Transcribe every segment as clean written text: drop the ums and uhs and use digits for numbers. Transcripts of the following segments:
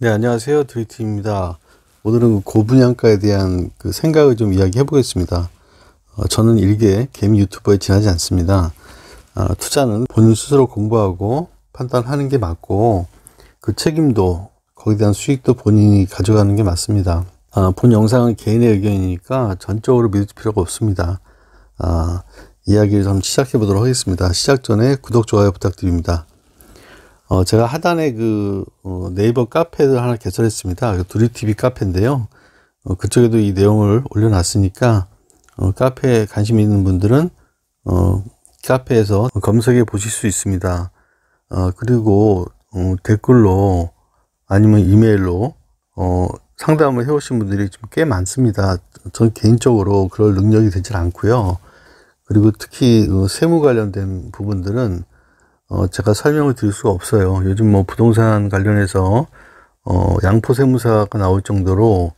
네, 안녕하세요. 드리티입니다. 오늘은 고분양가에 대한 생각을 좀 이야기해 보겠습니다. 저는 일개 개미 유튜버에 지나지 않습니다. 투자는 본인 스스로 공부하고 판단하는 게 맞고, 그 책임도, 거기에 대한 수익도 본인이 가져가는 게 맞습니다. 본 영상은 개인의 의견이니까 전적으로 믿을 필요가 없습니다. 이야기를 좀 시작해 보도록 하겠습니다. 시작 전에 구독, 좋아요 부탁드립니다. 제가 하단에 네이버 카페를 하나 개설했습니다. 두리TV 카페인데요. 그쪽에도 이 내용을 올려놨으니까, 카페에 관심 있는 분들은, 카페에서 검색해 보실 수 있습니다. 그리고, 댓글로 아니면 이메일로, 상담을 해오신 분들이 좀 꽤 많습니다. 전 개인적으로 그럴 능력이 되질 않고요. 그리고 특히 세무 관련된 부분들은 제가 설명을 드릴 수가 없어요. 요즘 부동산 관련해서 양포세무사가 나올 정도로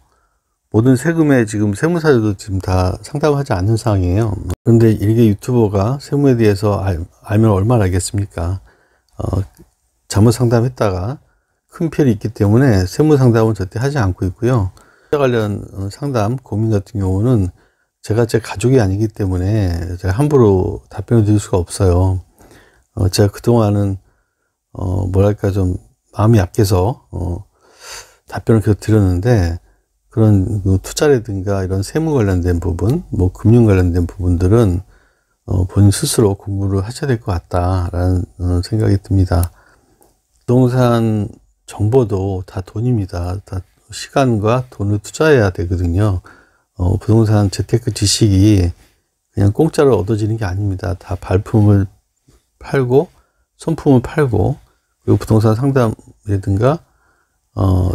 모든 세금에 지금 세무사들도 지금 다 상담하지 않는 상황이에요. 그런데 일개 유튜버가 세무에 대해서 알면 얼마나 알겠습니까? 잘못 상담했다가 큰 피해를 입기 때문에 세무 상담은 절대 하지 않고 있고요. 투자 관련 상담, 고민 같은 경우는 제가 제 가족이 아니기 때문에 제가 함부로 답변을 드릴 수가 없어요. 제가 그동안은, 뭐랄까, 좀, 마음이 약해서, 답변을 계속 드렸는데, 그런 투자라든가 이런 세무 관련된 부분, 금융 관련된 부분들은, 본인 스스로 공부를 하셔야 될 것 같다라는 생각이 듭니다. 부동산 정보도 다 돈입니다. 다 시간과 돈을 투자해야 되거든요. 부동산 재테크 지식이 그냥 공짜로 얻어지는 게 아닙니다. 다 발품을 팔고 손품을 팔고, 그리고 부동산 상담이라든가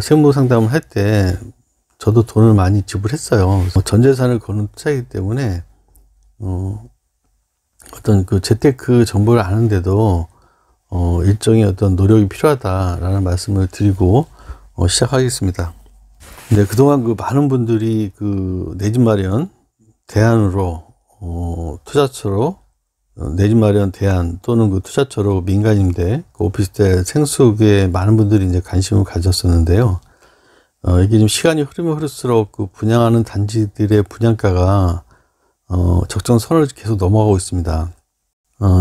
세무 상담을 할 때 저도 돈을 많이 지불했어요. 전 재산을 거는 투자이기 때문에 어떤 재테크 정보를 아는데도 일종의 어떤 노력이 필요하다라는 말씀을 드리고 시작하겠습니다. 근데 그동안 많은 분들이 내 집 마련 대안으로 투자처로 내 집 마련 대안 또는 투자처로 민간임대, 오피스텔 생수에 많은 분들이 이제 관심을 가졌었는데요. 이게 좀 시간이 흐르면 흐를수록 분양하는 단지들의 분양가가 적정선을 계속 넘어가고 있습니다.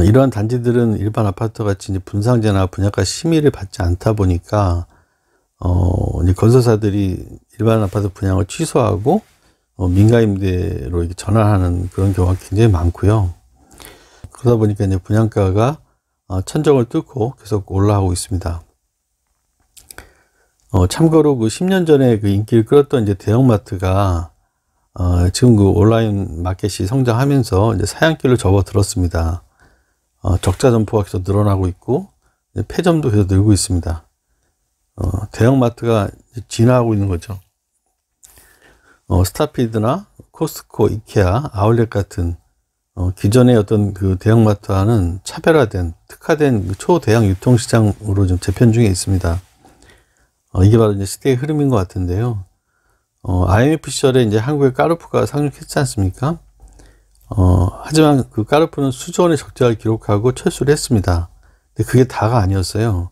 이러한 단지들은 일반 아파트 같이 이제 분상제나 분양가 심의를 받지 않다 보니까 이제 건설사들이 일반 아파트 분양을 취소하고 민간임대로 이렇게 전환하는 그런 경우가 굉장히 많고요. 그러다 보니까 이제 분양가가 천정을 뚫고 계속 올라가고 있습니다. 참고로 10년 전에 인기를 끌었던 이제 대형마트가 지금 온라인 마켓이 성장하면서 이제 사양길로 접어들었습니다. 적자 점포가 계속 늘어나고 있고 폐점도 계속 늘고 있습니다. 대형마트가 진화하고 있는 거죠. 스타필드나 코스트코, 이케아, 아울렛 같은 기존의 어떤 대형마트와는 차별화된, 특화된 초대형 유통시장으로 좀 재편 중에 있습니다. 이게 바로 이제 시대의 흐름인 것 같은데요. IMF 시절에 이제 한국의 까르푸가 상륙했지 않습니까? 하지만 까르푸는 수조 원의 적자를 기록하고 철수를 했습니다. 근데 그게 다가 아니었어요.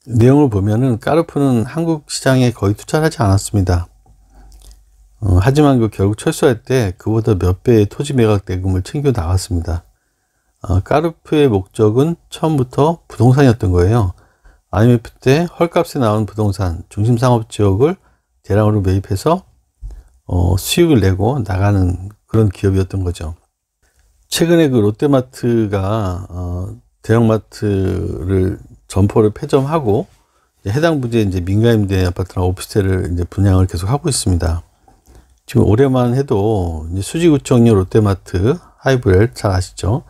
내용을 보면은 까르푸는 한국 시장에 거의 투자를 하지 않았습니다. 하지만 결국 철수할 때 그보다 몇 배의 토지 매각 대금을 챙겨 나갔습니다. 까르푸의 목적은 처음부터 부동산이었던 거예요. IMF 때 헐값에 나온 부동산, 중심 상업 지역을 대량으로 매입해서 수익을 내고 나가는 그런 기업이었던 거죠. 최근에 롯데마트가 대형마트를 점포를 폐점하고 해당 부지에 이제 민간임대 아파트나 오피스텔을 이제 분양을 계속 하고 있습니다. 지금 올해만 해도 이제 수지구청역 롯데마트, 하이브렐 잘 아시죠?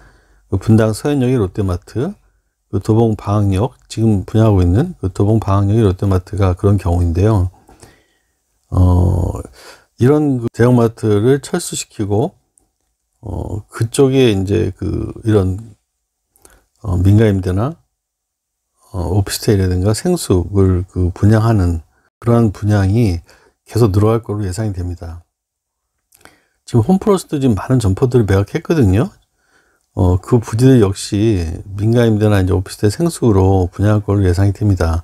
분당 서현역의 롯데마트, 도봉 방학역, 지금 분양하고 있는 도봉 방학역의 롯데마트가 그런 경우인데요. 이런 대형마트를 철수시키고, 그쪽에 이제 이런 민간임대나 오피스텔이라든가 생수를 분양하는 그러한 분양이 계속 늘어날 걸로 예상이 됩니다. 지금 홈플러스도 지금 많은 점포들을 매각했거든요. 그 부지들 역시 민간임대나 이제 오피스텔 생수로 분양할 걸로 예상이 됩니다.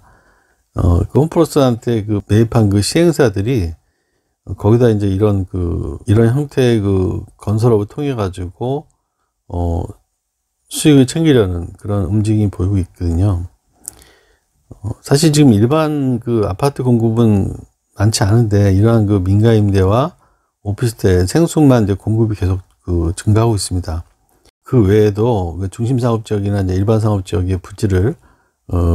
그 홈플러스한테 그 매입한 그 시행사들이 거기다 이제 이런 형태의 그 건설업을 통해 가지고 수익을 챙기려는 그런 움직임이 보이고 있거든요. 사실 지금 일반 그 아파트 공급은 많지 않은데 이러한 그 민간 임대와 오피스텔 생수만 이제 공급이 계속 증가하고 있습니다. 그 외에도 그 중심 상업 지역이나 이제 일반 상업 지역의 부지를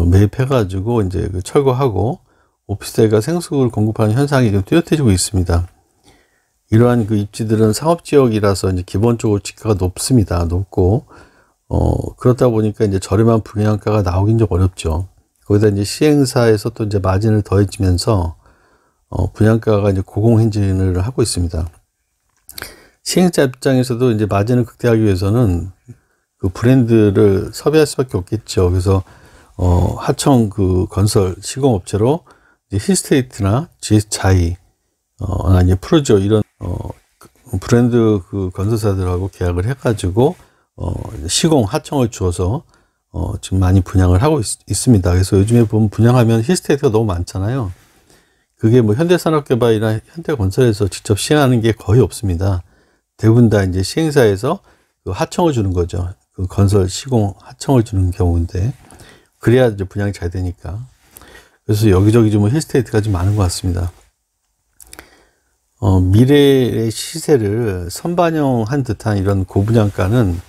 매입해 가지고 이제 철거하고 오피스텔과 생수를 공급하는 현상이 좀 뚜렷해지고 있습니다. 이러한 그 입지들은 상업 지역이라서 이제 기본적으로 지가가 높고 그렇다 보니까 이제 저렴한 분양가가 나오긴 좀 어렵죠. 거기다 이제 시행사에서 또 이제 마진을 더해지면서 분양가가 이제 고공행진을 하고 있습니다. 시행자 입장에서도 이제 마진을 극대화하기 위해서는 그 브랜드를 섭외할 수밖에 없겠죠. 그래서 하청 그 건설 시공업체로 이제 힐스테이트나 GS자이, 아니 프로조 이런 브랜드 그 건설사들하고 계약을 해가지고 시공 하청을 주어서 지금 많이 분양을 하고 있습니다. 그래서 요즘에 보면 분양하면 힐스테이트가 너무 많잖아요. 그게 뭐 현대산업개발이나 현대건설에서 직접 시행하는 게 거의 없습니다. 대부분 다 이제 시행사에서 그 하청을 주는 거죠. 그 건설 시공 하청을 주는 경우인데 그래야 이제 분양이 잘 되니까. 그래서 여기저기 좀 힐스테이트가 좀 많은 것 같습니다. 미래의 시세를 선반영한 듯한 이런 고분양가는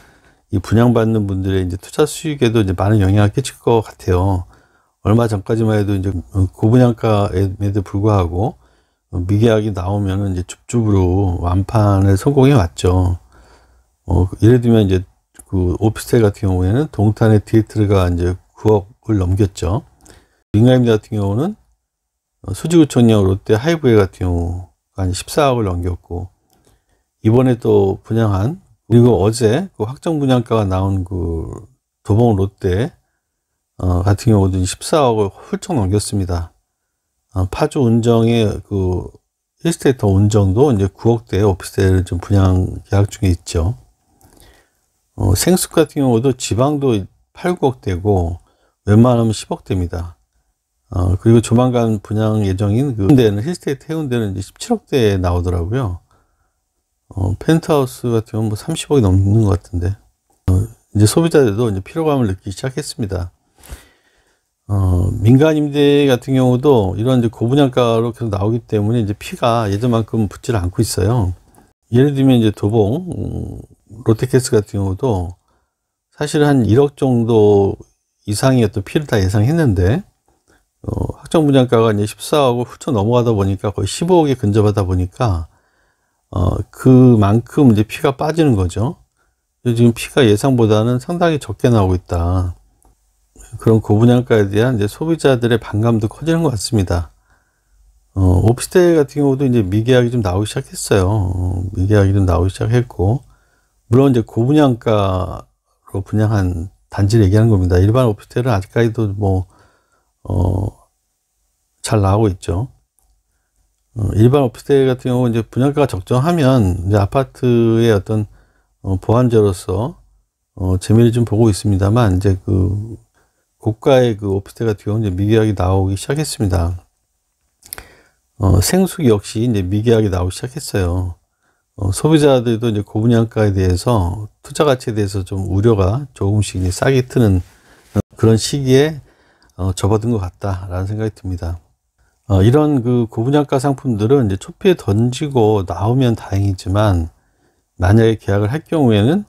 이 분양받는 분들의 이제 투자 수익에도 이제 많은 영향을 끼칠 것 같아요. 얼마 전까지만 해도 이제 고분양가에도 불구하고 미계약이 나오면은 이제 줍줍으로 완판을 성공해 왔죠. 예를 들면 이제 그 오피스텔 같은 경우에는 동탄의 디에트르가 이제 9억을 넘겼죠. 민간임대 같은 경우는 수지구청령 롯데 하이브웨이 같은 경우가 14억을 넘겼고, 이번에 또 분양한, 그리고 어제 그 확정 분양가가 나온 그 도봉 롯데 같은 경우도 14억을 훌쩍 넘겼습니다. 파주 운정의 그 힐스테이트 운정도 이제 9억대 오피스텔을 좀 분양 계약 중에 있죠. 생숙 같은 경우도 지방도 8, 9억대고 웬만하면 10억대입니다. 그리고 조만간 분양 예정인 그 해운대는 힐스테이트 해운대는 이제 17억대에 나오더라고요. 펜트하우스 같은 경우는 뭐 30억이 넘는 것 같은데, 이제 소비자들도 이제 피로감을 느끼기 시작했습니다. 민간 임대 같은 경우도 이런 이제 고분양가로 계속 나오기 때문에 이제 피가 예전만큼 붙지를 않고 있어요. 예를 들면 이제 도봉, 롯데캐슬 같은 경우도 사실 한 1억 정도 이상의 어떤 피를 다 예상했는데, 확정 분양가가 이제 14억을 훌쩍 넘어가다 보니까 거의 15억에 근접하다 보니까, 그만큼 이제 피가 빠지는 거죠. 지금 피가 예상보다는 상당히 적게 나오고 있다. 그런 고분양가에 대한 이제 소비자들의 반감도 커지는 것 같습니다. 오피스텔 같은 경우도 이제 미계약이 좀 나오기 시작했어요. 미계약이 좀 나오기 시작했고, 물론 이제 고분양가로 분양한 단지를 얘기하는 겁니다. 일반 오피스텔은 아직까지도 뭐, 잘 나오고 있죠. 일반 오피스텔 같은 경우 이제 분양가가 적정하면 이제 아파트의 어떤 보완제로서 재미를 좀 보고 있습니다만, 이제 그 고가의 그 오피스텔 같은 경우는 이제 미계약이 나오기 시작했습니다. 생숙 역시 이제 미계약이 나오기 시작했어요. 소비자들도 이제 고분양가에 대해서 투자 가치에 대해서 좀 우려가 조금씩 이제 싹이 트는 그런 시기에 접어든 것 같다라는 생각이 듭니다. 이런 그 고분양가 상품들은 이제 초피에 던지고 나오면 다행이지만, 만약에 계약을 할 경우에는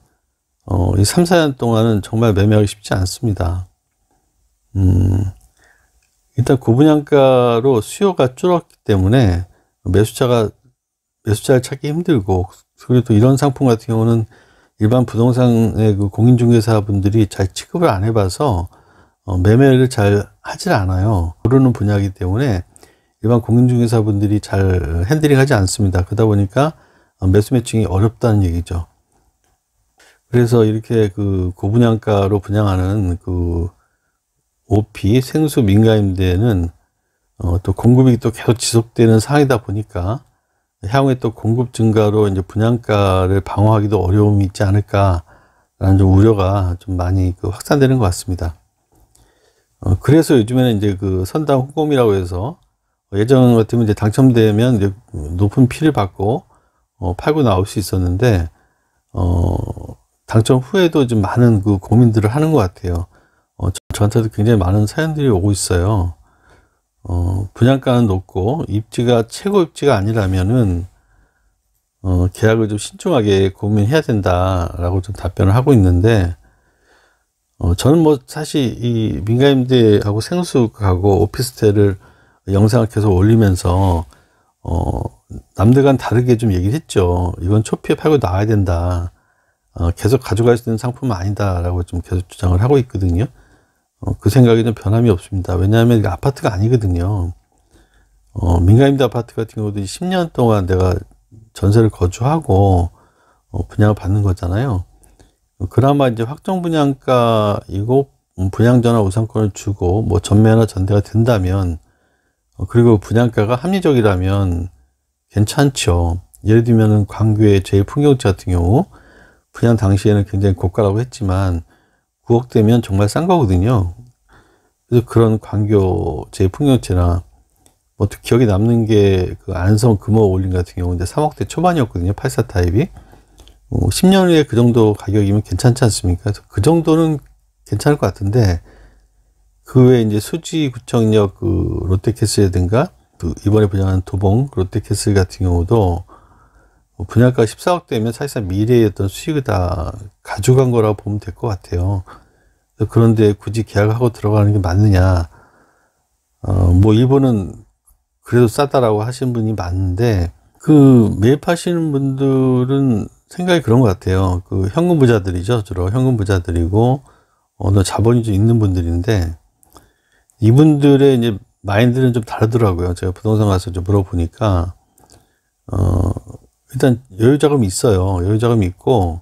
이 3, 4년 동안은 정말 매매하기 쉽지 않습니다. 일단 고분양가로 수요가 줄었기 때문에 매수자를 찾기 힘들고, 그리고 또 이런 상품 같은 경우는 일반 부동산의 그 공인중개사분들이 잘 취급을 안 해봐서 매매를 잘 하질 않아요. 모르는 분야이기 때문에 일반 공인중개사분들이 잘 핸들링 하지 않습니다. 그러다 보니까 매수 매칭이 어렵다는 얘기죠. 그래서 이렇게 그 고분양가로 분양하는 그 OP 생수 민간임대는 또 공급이 또 계속 지속되는 상황이다 보니까 향후에 또 공급 증가로 이제 분양가를 방어하기도 어려움이 있지 않을까라는 좀 우려가 좀 많이 그 확산되는 것 같습니다. 그래서 요즘에는 이제 그 선당 후공이라고 해서 예전 같으면 이제 당첨되면 이제 높은 피를 받고 팔고 나올 수 있었는데 당첨 후에도 좀 많은 그 고민들을 하는 것 같아요. 저한테도 굉장히 많은 사연들이 오고 있어요. 분양가는 높고 입지가 최고 입지가 아니라면은 계약을 좀 신중하게 고민해야 된다라고 좀 답변을 하고 있는데, 저는 뭐 사실 이 민간임대하고 생수하고 오피스텔을 영상을 계속 올리면서 남들과는 다르게 좀 얘기를 했죠. 이건 초피에 팔고 나와야 된다. 계속 가져갈 수 있는 상품은 아니다라고 좀 계속 주장을 하고 있거든요. 그 생각이 좀 변함이 없습니다. 왜냐하면 이게 아파트가 아니거든요. 민간임대 아파트 같은 경우도 10년 동안 내가 전세를 거주하고 분양을 받는 거잖아요. 그나마 이제 확정 분양가이고 분양전화 우선권을 주고 뭐 전매나 전대가 된다면, 그리고 분양가가 합리적이라면 괜찮죠. 예를 들면은 광교의 제1풍경지 같은 경우 분양 당시에는 굉장히 고가라고 했지만 9억대면 정말 싼 거거든요. 그래서 그런 광교 제1풍경지나 뭐 또 기억에 남는 게 그 안성 금호 올림 같은 경우 이제 3억대 초반이었거든요. 84 타입이. 10년 후에 그 정도 가격이면 괜찮지 않습니까? 그래서 그 정도는 괜찮을 것 같은데, 그 외에 이제 수지구청역 그 롯데캐슬이라든가 그 이번에 분양한 도봉 롯데캐슬 같은 경우도 분양가 14억대면 사실상 미래의 어떤 수익을 다 가져간 거라고 보면 될 것 같아요. 그런데 굳이 계약하고 들어가는 게 맞느냐? 뭐 일본은 그래도 싸다라고 하시는 분이 많은데, 그 매입하시는 분들은 생각이 그런 것 같아요. 그 현금 부자들이죠. 주로 현금 부자들이고 어느 자본이 좀 있는 분들인데, 이분들의 이제 마인드는 좀 다르더라고요. 제가 부동산 가서 좀 물어보니까 일단 여유 자금이 있어요. 여유 자금이 있고,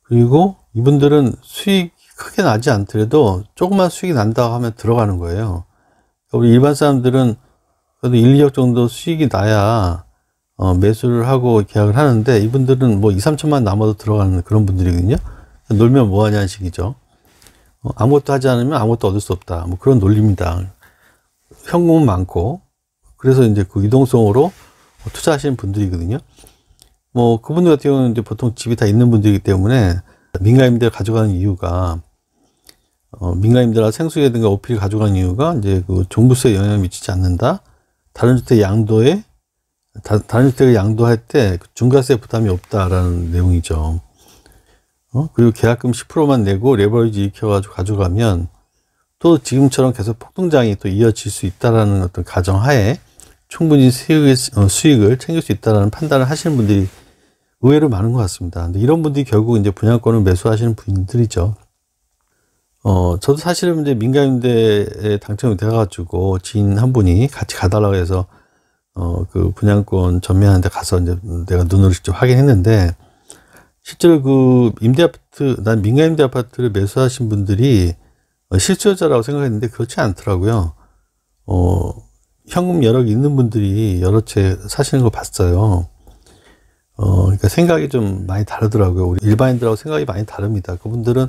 그리고 이분들은 수익이 크게 나지 않더라도 조그만 수익이 난다고 하면 들어가는 거예요. 우리 일반 사람들은 그래도 1, 2억 정도 수익이 나야 매수를 하고 계약을 하는데, 이분들은 뭐 2, 3천만 남아도 들어가는 그런 분들이거든요. 놀면 뭐하냐는 식이죠. 아무것도 하지 않으면 아무것도 얻을 수 없다. 뭐 그런 논리입니다. 현금은 많고, 그래서 이제 그 유동성으로 투자하시는 분들이거든요. 뭐 그분들 같은 경우는 이제 보통 집이 다 있는 분들이기 때문에 민간임대를 가져가는 이유가, 민간임대나 생수라든가 오피를 가져가는 이유가 이제 그 종부세에 영향을 미치지 않는다. 다른 주택 양도에 다른 주택을 양도할 때 중과세 부담이 없다라는 내용이죠. 그리고 계약금 10%만 내고 레버리지 익혀가지고 가져가면 또 지금처럼 계속 폭등장이 또 이어질 수 있다라는 어떤 가정하에 충분히 수익을 챙길 수 있다라는 판단을 하시는 분들이 의외로 많은 것 같습니다. 근데 이런 분들이 결국 이제 분양권을 매수하시는 분들이죠. 저도 사실은 이제 민간임대에 당첨이 돼가지고 지인 한 분이 같이 가달라고 해서 그 분양권 전매하는 데 가서 이제 내가 눈으로 직접 확인했는데, 실제로 그 난 민간임대 아파트를 매수하신 분들이 실수요자라고 생각했는데 그렇지 않더라고요. 현금 여력이 있는 분들이 여러 채 사시는 걸 봤어요. 그러니까 생각이 좀 많이 다르더라고요. 우리 일반인들하고 생각이 많이 다릅니다. 그분들은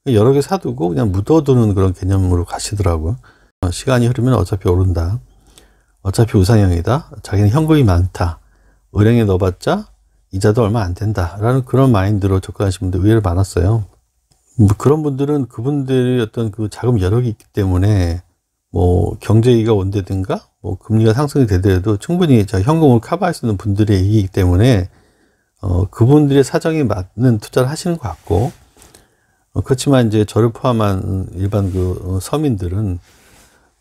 여러 개 사두고 그냥 묻어두는 그런 개념으로 가시더라고요. 시간이 흐르면 어차피 오른다. 어차피 우상향이다. 자기는 현금이 많다. 은행에 넣어봤자 이자도 얼마 안 된다. 라는 그런 마인드로 접근하시는 분들 의외로 많았어요. 뭐 그런 분들은 그분들의 어떤 그 자금 여력이 있기 때문에 뭐 경제위기가 온다든가 뭐 금리가 상승이 되더라도 충분히 현금을 커버할 수 있는 분들의 얘기이기 때문에 그분들의 사정에 맞는 투자를 하시는 것 같고, 그렇지만 이제 저를 포함한 일반 그 서민들은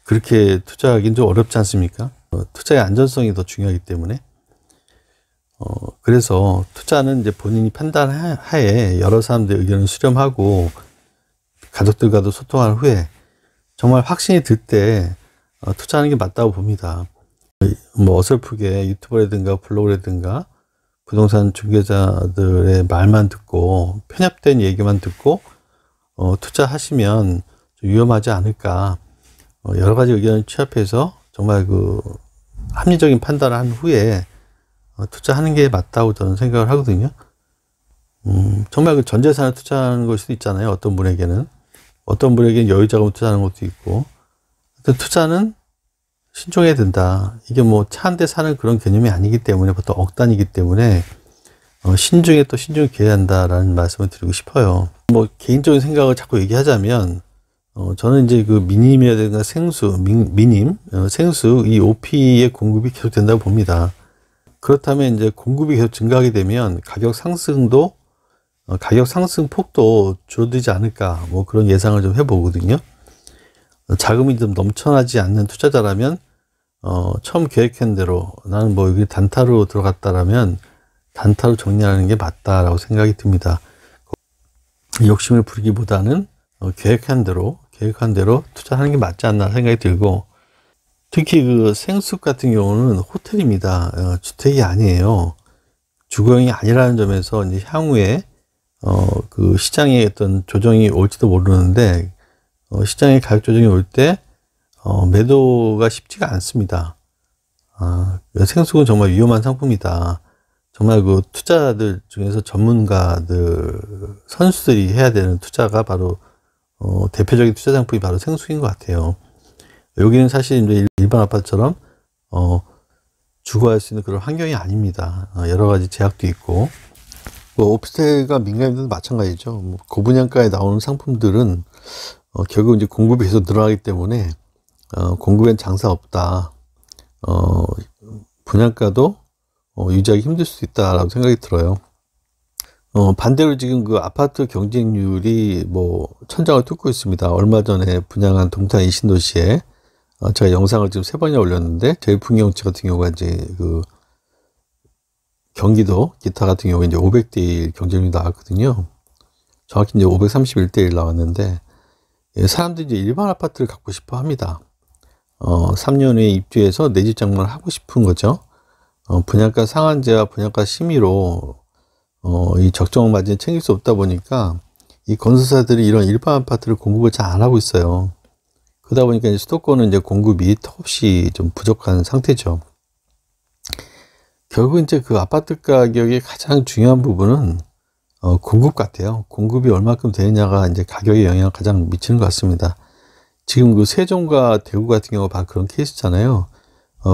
그렇게 투자하기는 좀 어렵지 않습니까? 투자의 안전성이 더 중요하기 때문에. 그래서 투자는 이제 본인이 판단하에 여러 사람들의 의견을 수렴하고 가족들과도 소통한 후에 정말 확신이 들 때 투자하는 게 맞다고 봅니다. 뭐 어설프게 유튜버라든가 블로그라든가 부동산 중개자들의 말만 듣고 편협된 얘기만 듣고 투자하시면 좀 위험하지 않을까. 여러 가지 의견을 취합해서 정말 그 합리적인 판단을 한 후에 투자하는 게 맞다고 저는 생각을 하거든요. 정말 그 전 재산을 투자하는 걸 수도 있잖아요. 어떤 분에게는. 어떤 분에게는 여유 자금을 투자하는 것도 있고, 투자는 신중해야 된다. 이게 뭐 차 한 대 사는 그런 개념이 아니기 때문에, 보통 억 단위이기 때문에 신중에 또 신중히 기해야 한다라는 말씀을 드리고 싶어요. 뭐 개인적인 생각을 자꾸 얘기하자면, 저는 이제 그 미님이라든가 생수, 생수 이 OP의 공급이 계속 된다고 봅니다. 그렇다면 이제 공급이 계속 증가하게 되면 가격 상승 폭도 줄어들지 않을까, 뭐 그런 예상을 좀 해보거든요. 자금이 좀 넘쳐나지 않는 투자자라면, 처음 계획한 대로 나는 뭐 여기 단타로 들어갔다라면 단타로 정리하는 게 맞다라고 생각이 듭니다. 욕심을 부리기보다는 계획한 대로 투자하는 게 맞지 않나 생각이 들고, 특히 그 생수 같은 경우는 호텔입니다. 주택이 아니에요. 주거용이 아니라는 점에서 이제 향후에 그 시장에 어떤 조정이 올지도 모르는데, 시장의 가격 조정이 올 때 매도가 쉽지가 않습니다. 생수는 정말 위험한 상품이다. 정말 그 투자들 중에서 전문가들, 선수들이 해야 되는 투자가 바로 대표적인 투자 상품이 바로 생수인 것 같아요. 여기는 사실 이제 일반 아파트처럼 주거할 수 있는 그런 환경이 아닙니다. 여러 가지 제약도 있고, 뭐 오피스텔과 민간임대도 마찬가지죠. 뭐 고분양가에 나오는 상품들은 결국 이제 공급이 계속 늘어나기 때문에 공급엔 장사 없다. 분양가도 유지하기 힘들 수도 있다라고 생각이 들어요. 반대로 지금 그 아파트 경쟁률이 뭐 천장을 뚫고 있습니다. 얼마 전에 분양한 동탄 이신도시에 제가 영상을 지금 3번이나 올렸는데, 제일풍경채 같은 경우가 이제 그 경기도 기타 같은 경우에 이제 500대 1 경쟁률이 나왔거든요. 정확히 이제 531대 1 나왔는데, 사람들이 이제 일반 아파트를 갖고 싶어 합니다. 3년 후에 입주해서 내 집 장만을 하고 싶은 거죠. 분양가 상한제와 분양가 심의로 이 적정 마진을 챙길 수 없다 보니까 이 건설사들이 이런 일반 아파트를 공급을 잘 안 하고 있어요. 그러다 보니까 이제 수도권은 이제 공급이 턱없이 좀 부족한 상태죠. 결국 이제 그 아파트 가격의 가장 중요한 부분은 공급 같아요. 공급이 얼마큼 되느냐가 이제 가격에 영향을 가장 미치는 것 같습니다. 지금 그 세종과 대구 같은 경우가 바로 그런 케이스잖아요.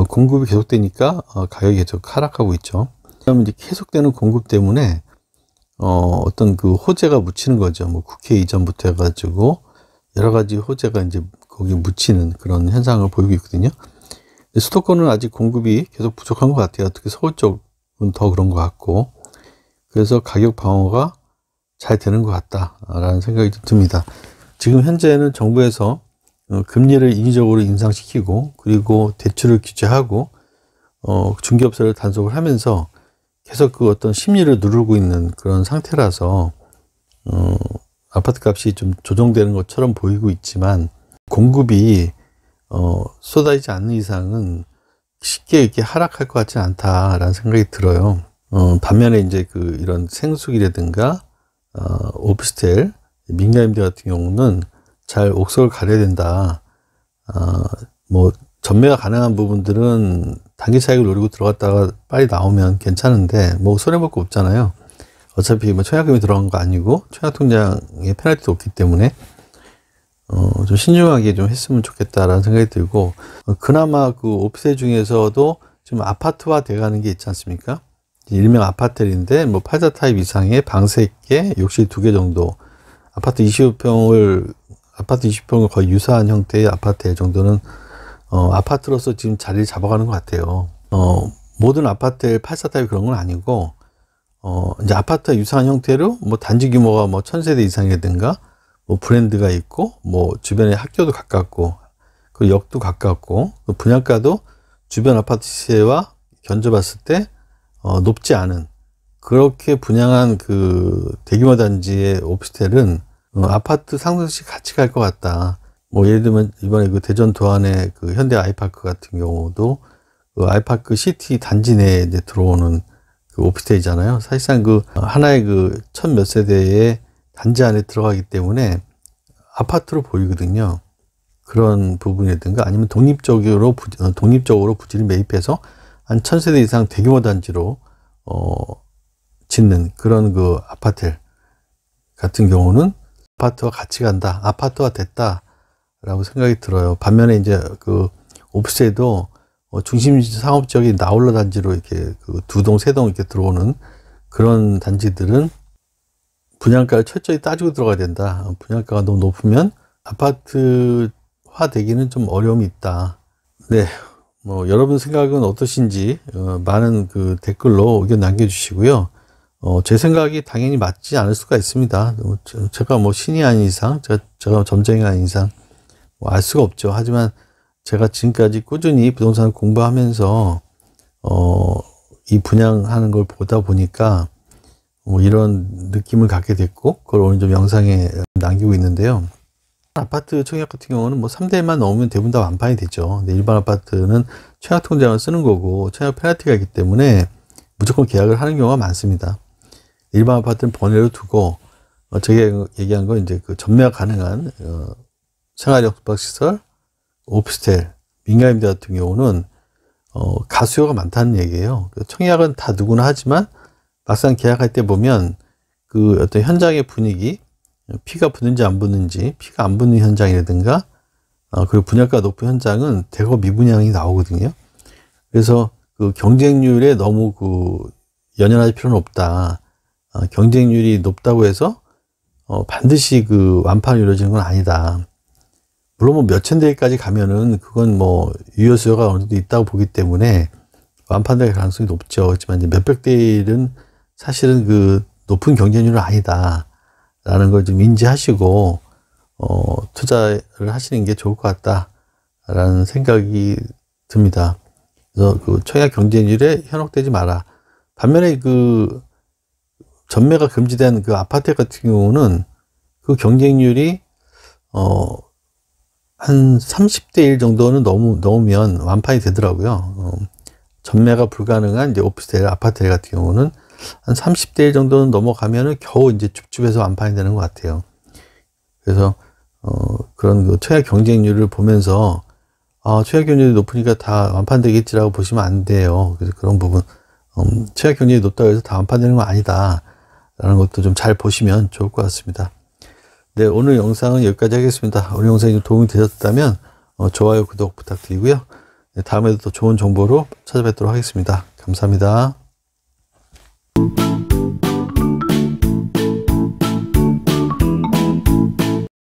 공급이 계속되니까 가격이 계속 하락하고 있죠. 그러면 이제 계속되는 공급 때문에 어떤 그 호재가 묻히는 거죠. 뭐 국회 이전부터 해가지고 여러 가지 호재가 이제 거기 묻히는 그런 현상을 보이고 있거든요. 수도권은 아직 공급이 계속 부족한 것 같아요. 특히 서울 쪽은 더 그런 것 같고, 그래서 가격 방어가 잘 되는 것 같다라는 생각이 좀 듭니다. 지금 현재는 정부에서 금리를 인위적으로 인상시키고, 그리고 대출을 규제하고 중개업소를 단속을 하면서 계속 그 어떤 심리를 누르고 있는 그런 상태라서 아파트 값이 좀 조정되는 것처럼 보이고 있지만, 공급이 쏟아지지 않는 이상은 쉽게 이렇게 하락할 것 같지 않다라는 생각이 들어요. 반면에 이제 그 이런 생수기라든가 오피스텔, 민간임대 같은 경우는 잘 옥석을 가려야 된다. 뭐 전매가 가능한 부분들은 단기 차익을 노리고 들어갔다가 빨리 나오면 괜찮은데, 뭐 손해볼 거 없잖아요. 어차피 뭐 청약금이 들어간 거 아니고 청약통장에 페널티도 없기 때문에 좀 신중하게 좀 했으면 좋겠다라는 생각이 들고, 그나마 그 오피스텔 중에서도 지금 아파트화 돼가는 게 있지 않습니까? 일명 아파트인데 뭐 8자 타입 이상의 방 3개, 욕실 2개 정도, 아파트 20평을 거의 유사한 형태의 아파트 정도는 아파트로서 지금 자리를 잡아가는 것 같아요. 모든 아파트의 8사 타입 그런 건 아니고, 이제 아파트와 유사한 형태로 뭐 단지 규모가 뭐 1000세대 이상이라든가 뭐 브랜드가 있고, 뭐 주변에 학교도 가깝고, 그 역도 가깝고, 그 분양가도 주변 아파트 시세와 견줘봤을 때 높지 않은, 그렇게 분양한 그 대규모 단지의 오피스텔은 아파트 상승시 같이 갈 것 같다. 뭐 예를 들면 이번에 그 대전 도안의 그 현대 아이파크 같은 경우도 그 아이파크 시티 단지 내에 이제 들어오는 그 오피스텔이잖아요. 사실상 그 하나의 그 1000 몇 세대의 단지 안에 들어가기 때문에 아파트로 보이거든요. 그런 부분이라든가 아니면 독립적으로 부지를 매입해서 한 1000세대 이상 대규모 단지로 짓는 그런 그 아파트 같은 경우는 아파트와 같이 간다, 아파트화 됐다라고 생각이 들어요. 반면에 이제 그 오피스텔도 중심 상업 지역이 나홀로 단지로 이렇게 그 2동, 3동 이렇게 들어오는 그런 단지들은 분양가를 철저히 따지고 들어가야 된다. 분양가가 너무 높으면 아파트화 되기는 좀 어려움이 있다. 네. 뭐 여러분 생각은 어떠신지 많은 그 댓글로 의견 남겨주시고요. 제 생각이 당연히 맞지 않을 수가 있습니다. 제가 뭐 신이 아닌 이상, 제가 점쟁이가 아닌 이상 뭐 알 수가 없죠. 하지만 제가 지금까지 꾸준히 부동산을 공부하면서 이 분양하는 걸 보다 보니까 뭐 이런 느낌을 갖게 됐고, 그걸 오늘 좀 영상에 남기고 있는데요. 아파트 청약 같은 경우는 뭐 3대만 넘으면 대부분 다 완판이 되죠. 근데 일반 아파트는 청약 통장을 쓰는 거고 청약 페널티가 있기 때문에 무조건 계약을 하는 경우가 많습니다. 일반 아파트는 번외로 두고 제가 얘기한 건 이제 그 전매가 가능한 생활협박시설, 오피스텔, 민간임대 같은 경우는 가수요가 많다는 얘기예요. 청약은 다 누구나 하지만 막상 계약할 때 보면 그 어떤 현장의 분위기, 피가 붙는지 안 붙는지, 피가 안 붙는 현장이라든가 그리고 분양가 높은 현장은 대거 미분양이 나오거든요. 그래서 그 경쟁률에 너무 그 연연할 필요는 없다. 경쟁률이 높다고 해서 반드시 그 완판이 이루어지는 건 아니다. 물론 뭐 몇천 대까지 가면은 그건 뭐 유효 수요가 어느 정도 있다고 보기 때문에 완판될 가능성이 높죠. 그렇지만 이제 몇백 대일은 사실은 그 높은 경쟁률은 아니다. 라는 걸 좀 인지하시고, 투자를 하시는 게 좋을 것 같다라는 생각이 듭니다. 그래서 그 청약 경쟁률에 현혹되지 마라. 반면에 그 전매가 금지된 그 아파트 같은 경우는 그 경쟁률이, 한 30대 1 정도는 넘으면 완판이 되더라고요. 전매가 불가능한 이제 오피스텔, 아파트 같은 경우는 한 30대 1 정도는 넘어가면은 겨우 이제 줍줍해서 완판이 되는 것 같아요. 그래서, 그런 그 청약 경쟁률을 보면서, 청약 경쟁률이 높으니까 다 완판되겠지라고 보시면 안 돼요. 그래서 그런 부분, 청약 경쟁률이 높다고 해서 다 완판되는 건 아니다. 라는 것도 좀 잘 보시면 좋을 것 같습니다. 네, 오늘 영상은 여기까지 하겠습니다. 오늘 영상이 도움이 되셨다면, 좋아요, 구독 부탁드리고요. 네, 다음에도 또 좋은 정보로 찾아뵙도록 하겠습니다. 감사합니다.